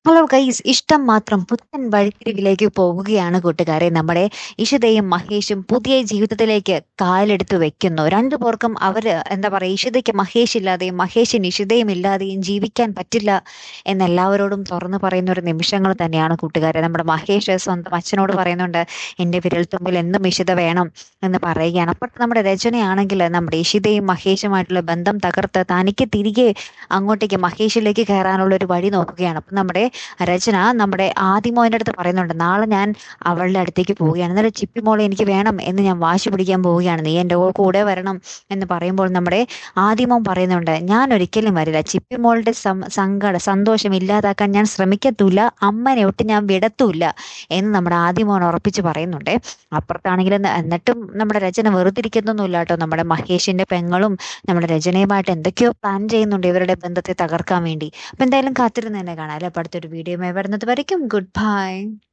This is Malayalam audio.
ഹലോ ഗൈസ്, ഇഷ്ടം മാത്രം പുത്തൻ വഴിത്തിരിവിലേക്ക് പോവുകയാണ് കൂട്ടുകാരെ. നമ്മുടെ ഇഷിതയും മഹേഷും പുതിയ ജീവിതത്തിലേക്ക് കാലെടുത്ത് വെക്കുന്നു. രണ്ടു പേർക്കും അവര് എന്താ പറയാ, ഇഷിതയ്ക്ക് മഹേഷ് ഇല്ലാതെയും മഹേഷിന് ഇഷിതയും ഇല്ലാതെയും ജീവിക്കാൻ പറ്റില്ല എന്നെല്ലാവരോടും തുറന്നു പറയുന്ന ഒരു നിമിഷങ്ങൾ തന്നെയാണ് കൂട്ടുകാരെ. നമ്മുടെ മഹേഷ് സ്വന്തം അച്ഛനോട് പറയുന്നുണ്ട്, എന്റെ വിരൽത്തുമ്പിൽ എന്നും ഇഷിത വേണം എന്ന് പറയുകയാണ്. അപ്പുറത്ത് നമ്മുടെ രചനയാണെങ്കിൽ നമ്മുടെ ഇഷിതയും മഹേഷുമായിട്ടുള്ള ബന്ധം തകർത്ത് തനിക്ക് തിരികെ അങ്ങോട്ടേക്ക് മഹേഷിലേക്ക് കയറാനുള്ള ഒരു വഴി നോക്കുകയാണ്. അപ്പൊ നമ്മുടെ രചന നമ്മുടെ ആദിമോന്റെ അടുത്ത് പറയുന്നുണ്ട്, നാളെ ഞാൻ അവളുടെ അടുത്തേക്ക് പോവുകയാണ്, എന്നാലും ചിപ്പി മോളെ എനിക്ക് വേണം എന്ന് ഞാൻ വാശി പിടിക്കാൻ പോവുകയാണ്, നീ എൻ്റെ കൂടെ വരണം എന്ന് പറയുമ്പോൾ നമ്മുടെ ആദിമോൻ പറയുന്നുണ്ട്, ഞാൻ ഒരിക്കലും വരില്ല, ചിപ്പി മോളുടെ സന്തോഷം ഇല്ലാതാക്കാൻ ഞാൻ ശ്രമിക്കത്തൂല്ല, അമ്മനെ ഒട്ട് ഞാൻ വിടത്തൂല്ല എന്ന് നമ്മുടെ ആദിമോൻ ഉറപ്പിച്ച് പറയുന്നുണ്ട്. അപ്പുറത്താണെങ്കിൽ എന്നിട്ടും നമ്മുടെ രചന വെറുതിരിക്കുന്നൊന്നുമില്ല കേട്ടോ. നമ്മുടെ മഹേഷിന്റെ പെങ്ങളും നമ്മുടെ രചനയുമായിട്ട് എന്തൊക്കെയോ പ്ലാൻ ചെയ്യുന്നുണ്ട് ഇവരുടെ ബന്ധത്തെ തകർക്കാൻ വേണ്ടി. അപ്പൊ എന്തായാലും കാത്തിരുന്ന് തന്നെ കാണാം അല്ലെ. അപ്പൊ അടുത്തൊരു വീഡിയോയുമായി വരുന്നത് വരയ്ക്കും ഗുഡ് ബൈ.